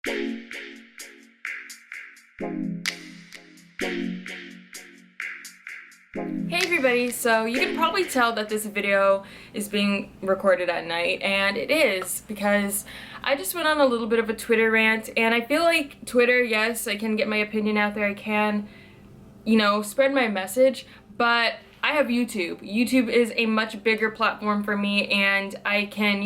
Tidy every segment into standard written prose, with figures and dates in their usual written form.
Hey everybody, so you can probably tell that this video is being recorded at night, and it is because I just went on a little bit of a Twitter rant, and I feel like Twitter, yes, I can get my opinion out there, I can, spread my message, but I have YouTube. YouTube is a much bigger platform for me, and I can,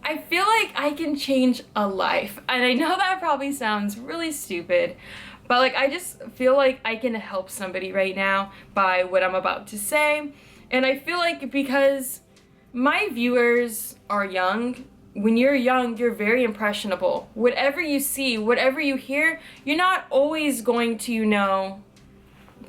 I feel like I can change a life. And I know that probably sounds really stupid, but I just feel like I can help somebody right now by what I'm about to say. And I feel like because my viewers are young, when you're young, you're very impressionable. Whatever you see, whatever you hear, you're not always going to,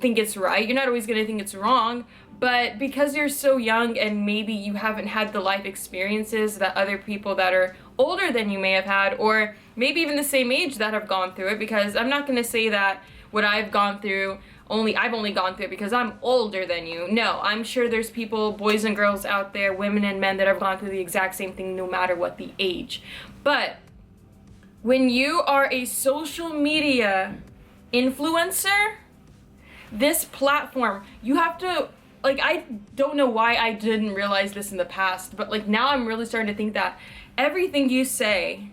think it's right. You're not always going to think it's wrong. But because you're so young and maybe you haven't had the life experiences that other people that are older than you may have had, or maybe even the same age that have gone through it, because I'm not going to say that what I've gone through, I've only gone through it because I'm older than you. No, I'm sure there's people, boys and girls out there, women and men, that have gone through the exact same thing no matter what the age. But when you are a social media influencer, this platform, you have to, I don't know why I didn't realize this in the past, but now I'm really starting to think that everything you say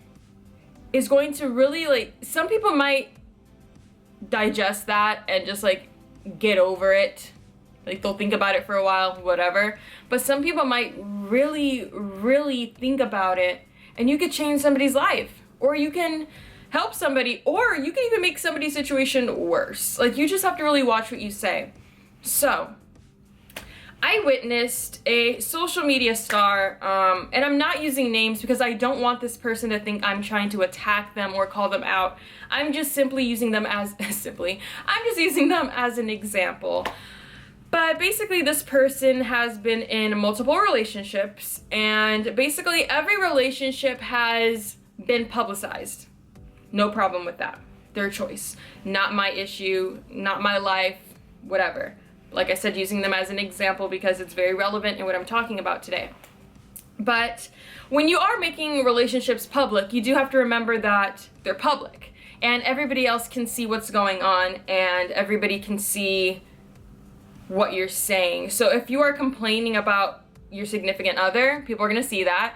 is going to really, some people might digest that and just get over it. They'll think about it for a while, whatever. But some people might really, really think about it, and you could change somebody's life, or you can help somebody, or you can even make somebody's situation worse. You just have to really watch what you say. So I witnessed a social media star, and I'm not using names because I don't want this person to think I'm trying to attack them or call them out. I'm just simply using them as, I'm just using them as an example. But basically this person has been in multiple relationships, and basically every relationship has been publicized. No problem with that. Their choice. Not my issue, not my life, whatever. Like I said, using them as an example because it's very relevant in what I'm talking about today. But when you are making relationships public, you do have to remember that they're public, and everybody else can see what's going on, and everybody can see what you're saying. So if you are complaining about your significant other, people are going to see that.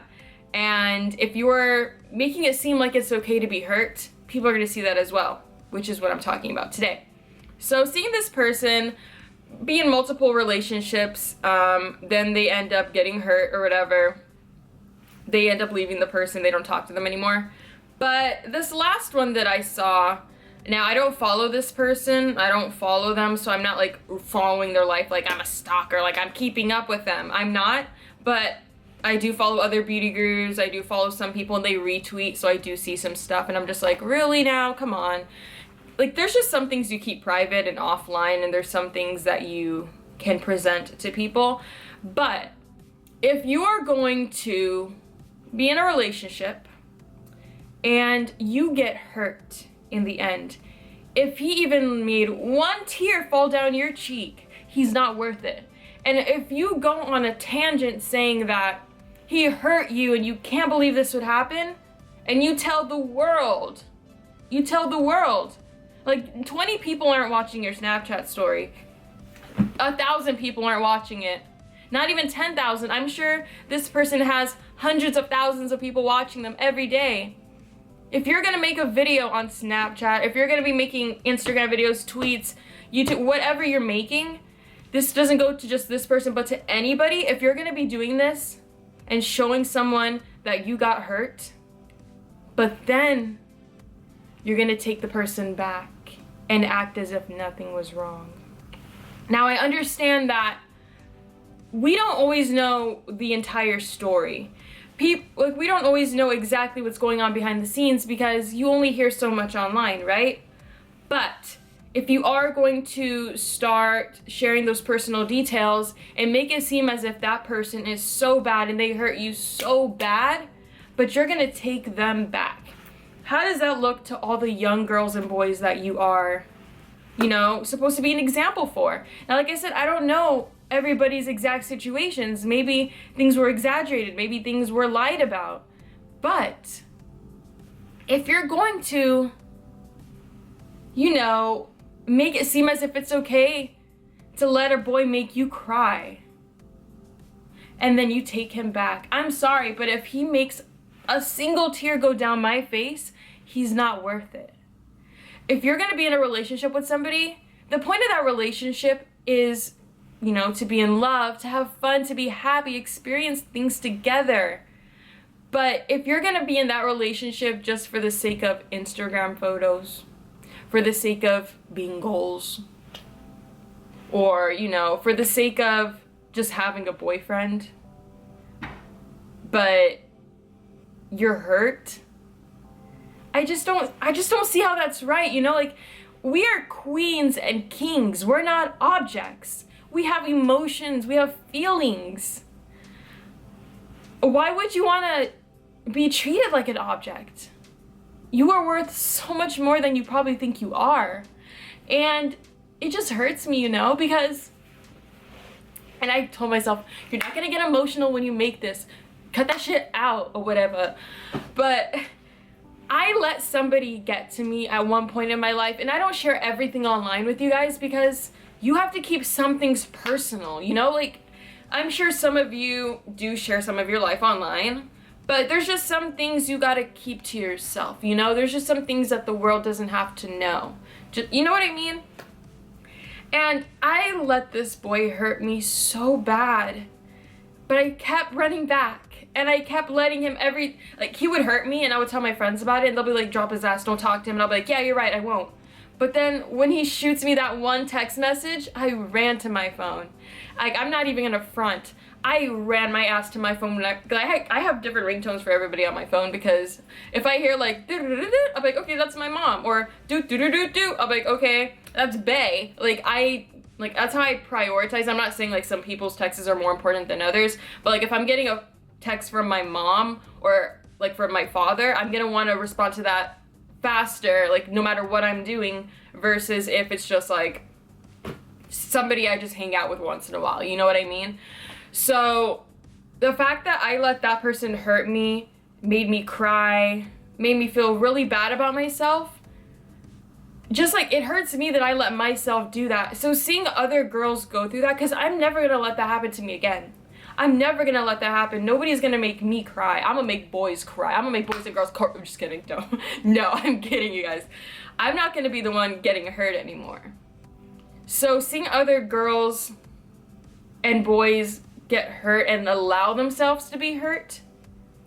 And if you are making it seem like it's okay to be hurt, people are going to see that as well, which is what I'm talking about today. So seeing this person be in multiple relationships, then they end up getting hurt or whatever. They end up leaving the person, they don't talk to them anymore. But this last one that I saw, now I don't follow this person, I don't follow them, so I'm not following their life I'm a stalker, I'm keeping up with them. I'm not, but I do follow other beauty gurus, I do follow some people and they retweet, so I do see some stuff and I'm just really now, come on. There's just some things you keep private and offline, and there's some things that you can present to people. But if you are going to be in a relationship and you get hurt in the end, if he even made one tear fall down your cheek, he's not worth it. And if you go on a tangent saying that he hurt you and you can't believe this would happen, and you tell the world, 20 people aren't watching your Snapchat story. 1,000 people aren't watching it. Not even 10,000. I'm sure this person has hundreds of thousands of people watching them every day. If you're gonna make a video on Snapchat, if you're gonna be making Instagram videos, tweets, YouTube, whatever you're making, this doesn't go to just this person, but to anybody. If you're gonna be doing this and showing someone that you got hurt, but then you're gonna take the person back and act as if nothing was wrong. Now I understand that we don't always know the entire story. We don't always know exactly what's going on behind the scenes because you only hear so much online, right? But if you are going to start sharing those personal details and make it seem as if that person is so bad and they hurt you so bad, but you're gonna take them back, how does that look to all the young girls and boys that you are, supposed to be an example for? Now, like I said, I don't know everybody's exact situations. Maybe things were exaggerated, maybe things were lied about. But if you're going to, you know, make it seem as if it's okay to let a boy make you cry, and then you take him back, I'm sorry, but if he makes a single tear go down my face, he's not worth it. If you're gonna be in a relationship with somebody, the point of that relationship is, you know, to be in love, to have fun, to be happy, experience things together. But if you're gonna be in that relationship just for the sake of Instagram photos, for the sake of being goals, or, you know, for the sake of just having a boyfriend, but you're hurt, I just don't see how that's right, you know? Like, we are queens and kings. We're not objects. We have emotions, we have feelings. Why would you want to be treated like an object? You are worth so much more than you probably think you are. And it just hurts me, you know, because, and I told myself, you're not gonna get emotional when you make this. Cut that shit out or whatever. But I let somebody get to me at one point in my life, and I don't share everything online with you guys because you have to keep some things personal, you know? Like, I'm sure some of you do share some of your life online, but there's just some things you gotta keep to yourself, you know? There's just some things that the world doesn't have to know. Just, you know what I mean? And I let this boy hurt me so bad, but I kept running back. And I kept letting him like, he would hurt me and I would tell my friends about it and they'll be like, drop his ass, don't talk to him. And I'll be like, yeah, you're right, I won't. But then when he shoots me that one text message, I ran to my phone. Like, I'm not even gonna front. I ran my ass to my phone. Cause I have different ringtones for everybody on my phone, because if I hear like, I'm like, okay, that's my mom. Or do, I'm like, okay, that's bae. Like, that's how I prioritize. I'm not saying like some people's texts are more important than others, but like if I'm getting a text from my mom or like from my father, I'm gonna want to respond to that faster, like no matter what I'm doing, versus if it's just like somebody I just hang out with once in a while, you know what I mean? So the fact that I let that person hurt me, made me cry, made me feel really bad about myself. Just like, it hurts me that I let myself do that. So seeing other girls go through that, because I'm never gonna let that happen to me again. I'm never gonna let that happen. Nobody's gonna make me cry. I'm gonna make boys cry. I'm gonna make boys and girls cry. I'm just kidding. No, I'm kidding, you guys. I'm not gonna be the one getting hurt anymore. So seeing other girls and boys get hurt and allow themselves to be hurt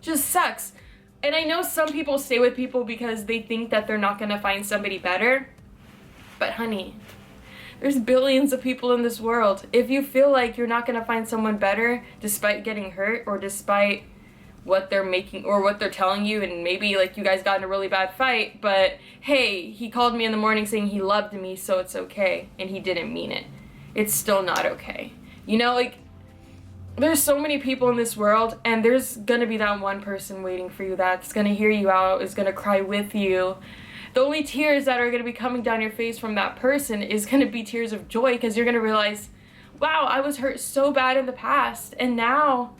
just sucks. And I know some people stay with people because they think that they're not gonna find somebody better. But honey, there's billions of people in this world. If you feel like you're not gonna find someone better despite getting hurt, or despite what they're making or what they're telling you, and maybe like you guys got in a really bad fight, but hey, he called me in the morning saying he loved me, so it's okay, and he didn't mean it. It's still not okay. You know, like, there's so many people in this world, and there's gonna be that one person waiting for you that's gonna hear you out, is gonna cry with you. The only tears that are gonna be coming down your face from that person is gonna be tears of joy, because you're gonna realize, wow, I was hurt so bad in the past, and now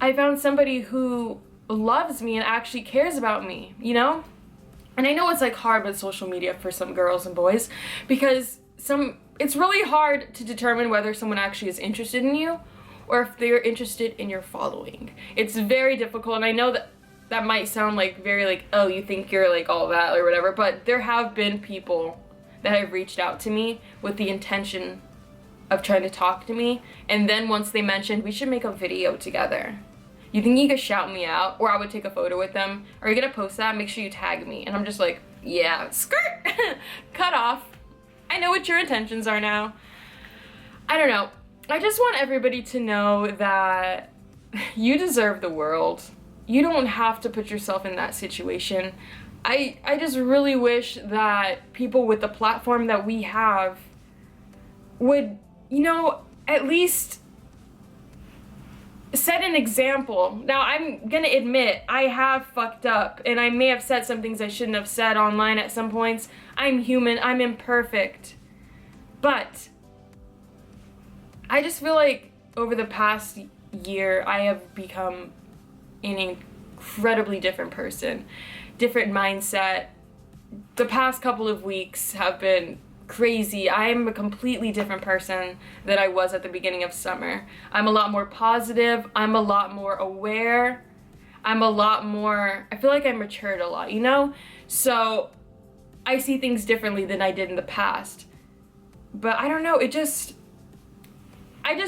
I found somebody who loves me and actually cares about me, you know? And I know it's like hard with social media for some girls and boys, because it's really hard to determine whether someone actually is interested in you or if they're interested in your following. It's very difficult, and I know that might sound like very like, oh, you think you're like all that or whatever, but there have been people that have reached out to me with the intention of trying to talk to me, and then once they mentioned we should make a video together, you think you could shout me out, or I would take a photo with them, are you gonna post that? Make sure you tag me. And I'm just like, yeah, skirt. Cut off. I know what your intentions are now. I don't know. I just want everybody to know that you deserve the world. You don't have to put yourself in that situation. I just really wish that people with the platform that we have would, you know, at least set an example. Now, I'm gonna admit, I have fucked up, and I may have said some things I shouldn't have said online at some points. I'm human, I'm imperfect. But I just feel like over the past year, I have become an incredibly different person. different mindset. The past couple of weeks have been crazy. I am a completely different person than I was at the beginning of summer. I'm a lot more positive. I'm a lot more aware. I'm a lot more, I feel like I matured a lot, you know? So I see things differently than I did in the past. But I don't know,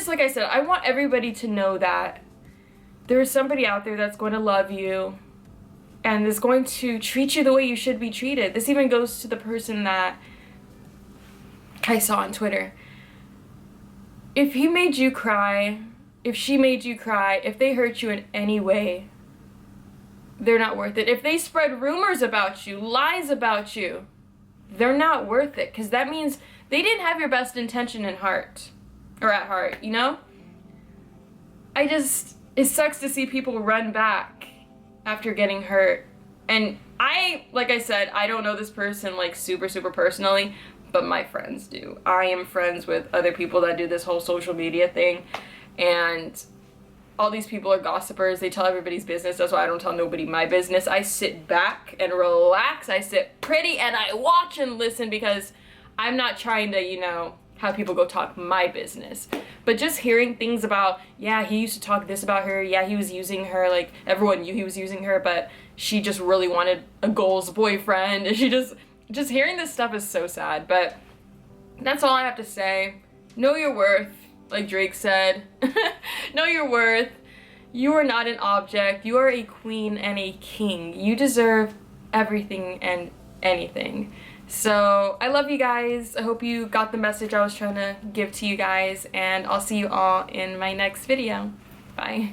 like I said, I want everybody to know that there's somebody out there that's going to love you and is going to treat you the way you should be treated. This even goes to the person that I saw on Twitter. If he made you cry, if she made you cry, if they hurt you in any way, they're not worth it. If they spread rumors about you, lies about you, they're not worth it, because that means they didn't have your best intention at heart, you know? It sucks to see people run back after getting hurt. And like I said, I don't know this person like super personally, but my friends do. I am friends with other people that do this whole social media thing, and all these people are gossipers. They tell everybody's business. That's why I don't tell nobody my business. I sit back and relax. I sit pretty and I watch and listen, because I'm not trying to, you know, have people go talk my business. But just hearing things about, yeah, he used to talk this about her, yeah, he was using her, like, everyone knew he was using her, but she just really wanted a goals boyfriend, and she just hearing this stuff is so sad. But that's all I have to say. Know your worth, like Drake said. Know your worth. You are not an object. You are a queen and a king. You deserve everything and anything. So I love you guys. I hope you got the message I was trying to give to you guys, and I'll see you all in my next video. Bye.